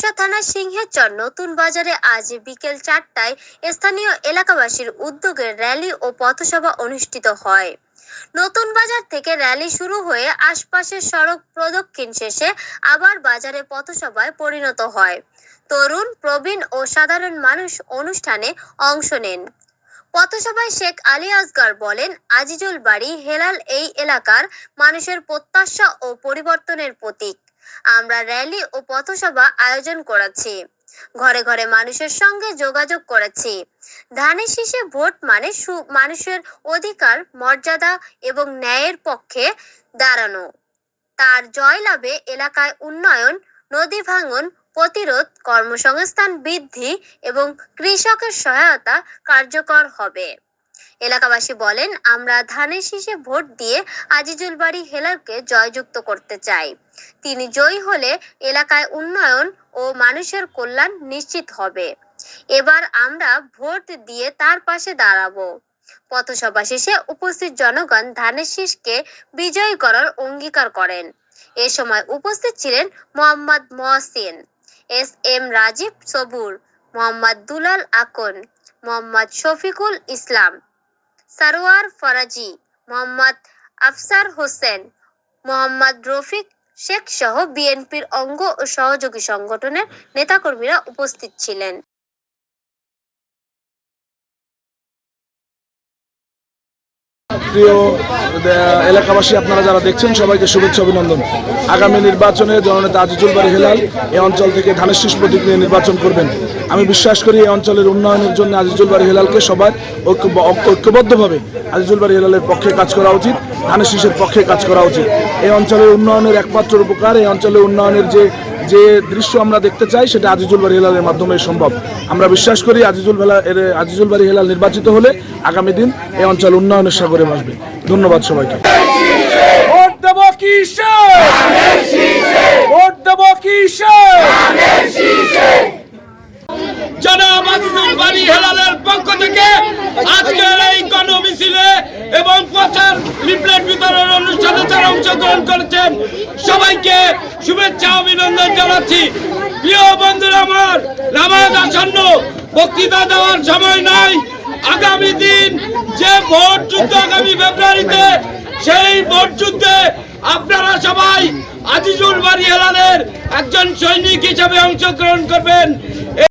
কুষ্টিয়া থানার সিংহেরচর নতুন বাজারে আজ বিকেল 4টায় স্থানীয় এলাকাবাসীর উদ্যোগে র্যালি ও পথসভা অনুষ্ঠিত হয়। নতুন বাজার থেকে র্যালি শুরু হয়ে আশপাশের সড়ক প্রদক্ষিণ শেষে আবার বাজারে পথসভায় পরিণত হয়। তরুণ, প্রবীণ ও সাধারণ মানুষ অনুষ্ঠানে অংশ নেন। পথসভায় শেখ আলী আসগর বলেন, আজিজুল বাড়ি হেলাল এই এলাকার মানুষের প্রত্যাশা ও পরিবর্তনের প্রতীক। আমরা র্যালি ও পথসভা আয়োজন করেছি, ঘরে ঘরে মানুষের সঙ্গে যোগাযোগ করেছি। ধানের শীষে ভোট মানে মানুষের অধিকার, মর্যাদা এবং ন্যায়ের পক্ষে দাঁড়ানো। তার জয়লাভে এলাকায় উন্নয়ন, নদী ভাঙন প্রতিরোধ, কর্মসংস্থান বৃদ্ধি এবং কৃষকের সহায়তা কার্যকর হবে। এলাকাবাসী বলেন, আমরা ধানের শীষে ভোট দিয়ে আজিজুল বাড়ি হেলালকে জয়যুক্ত করতে চাই। তিনি জয়ী হলে এলাকায় উন্নয়ন ও মানুষের কল্যাণ নিশ্চিত হবে। এবার আমরা ভোট দিয়ে তার পাশে দাঁড়াবো। পথসভা শেষে উপস্থিত জনগণ ধানের শীষকে বিজয়ী করার অঙ্গীকার করেন। এ সময় উপস্থিত ছিলেন মোহাম্মদ মহসিন, এস.এম. রাজীব সবুর, মোহাম্মদ দুলাল আকন, মোহাম্মদ শফিকুল ইসলাম, সারোয়ার ফরাজি, মোহাম্মদ আফসার হোসেন, মোহাম্মদ রফিক শেখ সহ বিএনপির অঙ্গ ও সহযোগী সংগঠনের নেতাকর্মীরা উপস্থিত ছিলেন। প্রিয় এলাকাবাসী, আপনারা যারা দেখছেন সবাইকে শুভেচ্ছা অভিনন্দন। আগামী নির্বাচনে জননেতা আজিজুল বাড়ি হেলাল এই অঞ্চল থেকে ধানের শীষ প্রতীক নিয়ে নির্বাচন করবেন। আমি বিশ্বাস করি এই অঞ্চলের উন্নয়নের জন্য আজিজুল বাড়ি হেলালকে সবার ঐক্যবদ্ধভাবে আজিজুল বাড়ি হেলালের পক্ষে কাজ করা উচিত, ধানের শীষের পক্ষে কাজ করা উচিত। এই অঞ্চলের উন্নয়নের একমাত্র উপকার, এই অঞ্চলের উন্নয়নের যে দৃশ্য আমরা দেখতে চাই সেটা আজিজুল বাড়ি হেলালের মাধ্যমে সম্ভব। আমরা বিশ্বাস করি আজিজুল বাড়ি হেলাল নির্বাচিত হলে আগামী দিন এই অঞ্চল উন্নয়নের সাগরে ভাসবে। ধন্যবাদ সবাইকে। ভোট দেব কিসে? ভোট দেব কিসে? জনাব আজিজুল বাড়ি হেলালের পক্ষ থেকে আজকের এই গণমিছিলে এবং প্রচার লিফলেট বিতরণ অনুষ্ঠানে যারা অংশগ্রহণ করেছেন সবাইকে শুভেচ্ছা অভিনন্দন জানাচ্ছি। প্রিয় বন্ধুরা আমার, নামাজ আসন্ন, বক্তৃতা দেওয়ার সময় নাই। আগামী দিন যে ভোট যুদ্ধ আগামী ফেব্রুয়ারিতে, সেই ভোট যুদ্ধে আপনারা সবাই আজিজুল বাড়ি হেলালের একজন সৈনিক হিসেবে অংশগ্রহণ করবেন।